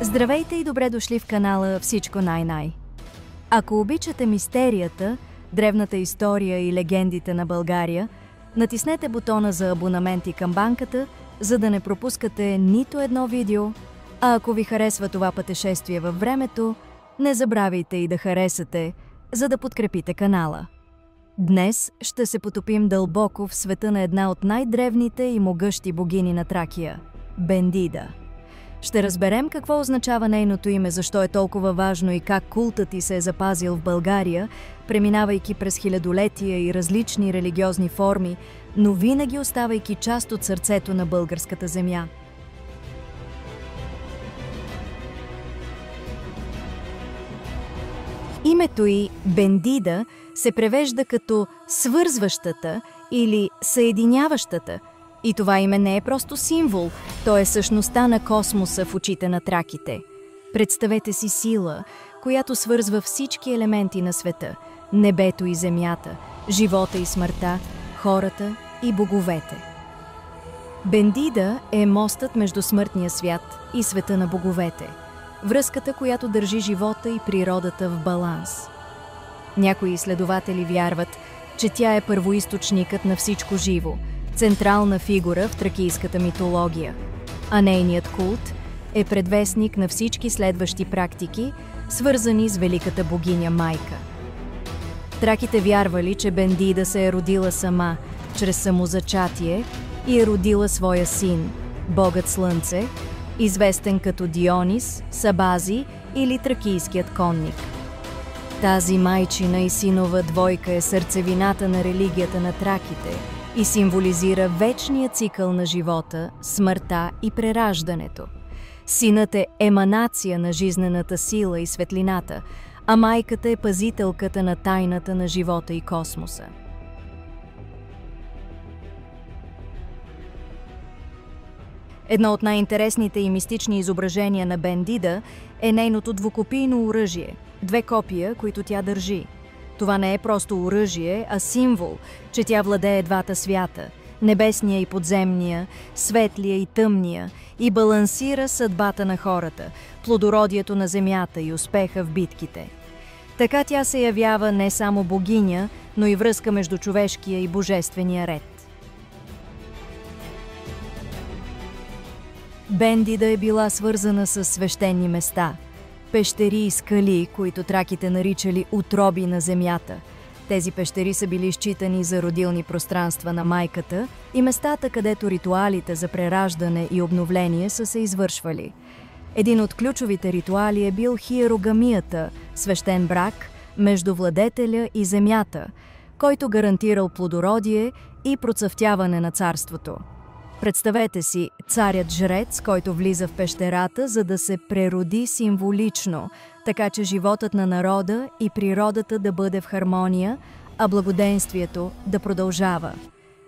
Здравейте и добре дошли в канала Всичко най-най. Ако обичате мистерията, древната история и легендите на България, натиснете бутона за абонамент и камбанката, за да не пропускате нито едно видео, а ако ви харесва това пътешествие във времето, не забравяйте и да харесате, за да подкрепите канала. Днес ще се потопим дълбоко в света на една от най-древните и могъщи богини на Тракия – Бендида. Ще разберем какво означава нейното име, защо е толкова важно и как култът й се е запазил в България, преминавайки през хилядолетия и различни религиозни форми, но винаги оставайки част от сърцето на българската земя. Името й Бендида се превежда като свързващата или съединяващата. И това име не е просто символ, то е същността на космоса в очите на траките. Представете си сила, която свързва всички елементи на света – небето и земята, живота и смъртта, хората и боговете. Бендида е мостът между смъртния свят и света на боговете, връзката, която държи живота и природата в баланс. Някои изследователи вярват, че тя е първоизточникът на всичко живо, централна фигура в тракийската митология, а нейният култ е предвестник на всички следващи практики, свързани с великата богиня майка. Траките вярвали, че Бендида се е родила сама, чрез самозачатие, и е родила своя син, богът Слънце, известен като Дионис, Сабази или тракийският конник. Тази майчина и синова двойка е сърцевината на религията на траките и символизира вечния цикъл на живота, смъртта и прераждането. Синът е еманация на жизнената сила и светлината, а майката е пазителката на тайната на живота и космоса. Едно от най-интересните и мистични изображения на Бендида е нейното двукопийно оръжие – две копия, които тя държи. Това не е просто оръжие, а символ, че тя владее двата свята – небесния и подземния, светлия и тъмния, и балансира съдбата на хората, плодородието на земята и успеха в битките. Така тя се явява не само богиня, но и връзка между човешкия и божествения ред. Бендида е била свързана с свещени места – пещери и скали, които траките наричали утроби на земята. Тези пещери са били считани за родилни пространства на майката и местата, където ритуалите за прераждане и обновление са се извършвали. Един от ключовите ритуали е бил хиерогамията – свещен брак между владетеля и земята, който гарантирал плодородие и процъфтяване на царството. Представете си царят-жрец, който влиза в пещерата, за да се прероди символично, така че животът на народа и природата да бъде в хармония, а благоденствието да продължава.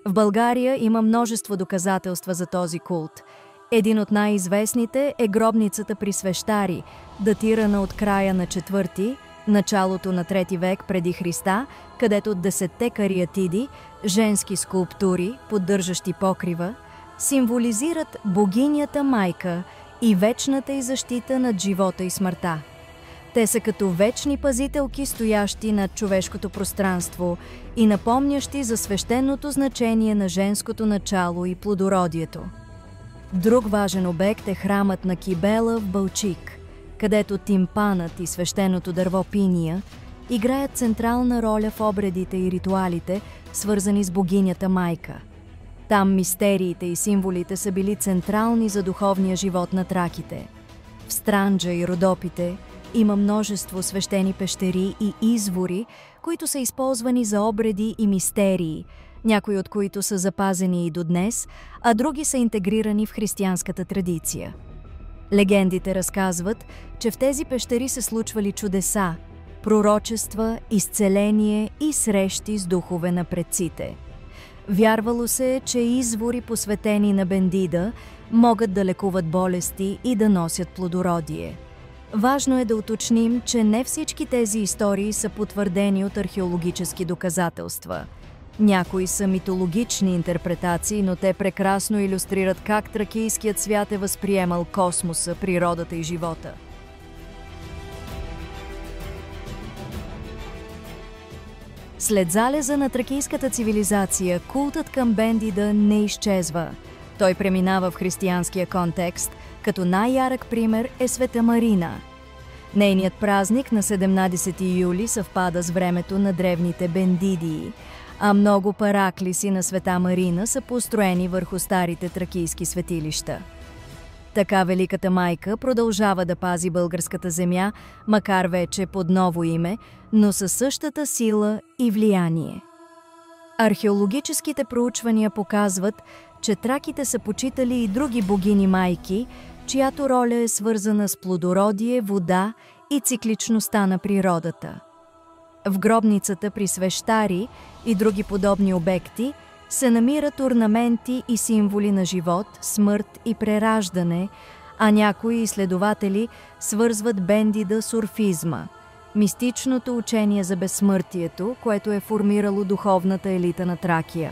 В България има множество доказателства за този култ. Един от най-известните е гробницата при Свещари, датирана от края на IV, началото на III век преди Христа, където 10-те кариатиди, женски скулптури, поддържащи покрива, символизират богинята майка и вечната й защита над живота и смъртта. Те са като вечни пазителки, стоящи над човешкото пространство и напомнящи за свещеното значение на женското начало и плодородието. Друг важен обект е храмът на Кибела в Балчик, където тимпанът и свещеното дърво пиния играят централна роля в обредите и ритуалите, свързани с богинята майка. Там мистериите и символите са били централни за духовния живот на траките. В Странджа и Родопите има множество свещени пещери и извори, които са използвани за обреди и мистерии, някои от които са запазени и до днес, а други са интегрирани в християнската традиция. Легендите разказват, че в тези пещери се случвали чудеса, пророчества, изцеление и срещи с духове на предците. Вярвало се, че извори, посветени на Бендида, могат да лекуват болести и да носят плодородие. Важно е да уточним, че не всички тези истории са потвърдени от археологически доказателства. Някои са митологични интерпретации, но те прекрасно илюстрират как тракийският свят е възприемал космоса, природата и живота. След залеза на тракийската цивилизация, култът към Бендида не изчезва. Той преминава в християнския контекст, като най-ярък пример е Света Марина. Нейният празник на 17 юли съвпада с времето на древните бендидии, а много параклиси на Света Марина са построени върху старите тракийски светилища. Така Великата майка продължава да пази българската земя, макар вече под ново име, но със същата сила и влияние. Археологическите проучвания показват, че траките са почитали и други богини-майки, чиято роля е свързана с плодородие, вода и цикличността на природата. В гробницата при свещари и други подобни обекти се намират орнаменти и символи на живот, смърт и прераждане, а някои изследователи свързват Бендида с орфизма – мистичното учение за безсмъртието, което е формирало духовната елита на Тракия.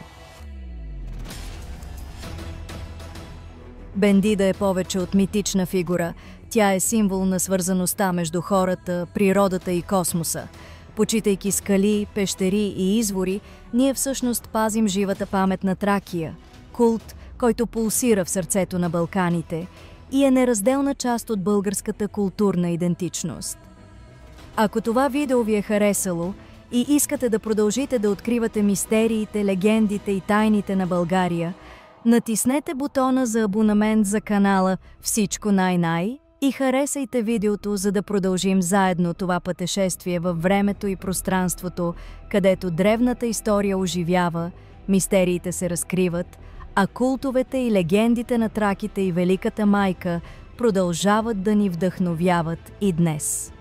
Бендида е повече от митична фигура. Тя е символ на свързаността между хората, природата и космоса. Почитайки скали, пещери и извори, ние всъщност пазим живата памет на Тракия, култ, който пулсира в сърцето на Балканите и е неразделна част от българската културна идентичност. Ако това видео ви е харесало и искате да продължите да откривате мистериите, легендите и тайните на България, натиснете бутона за абонамент за канала «Всичко най-най» и харесайте видеото, за да продължим заедно това пътешествие във времето и пространството, където древната история оживява, мистериите се разкриват, а култовете и легендите на траките и Великата майка продължават да ни вдъхновяват и днес.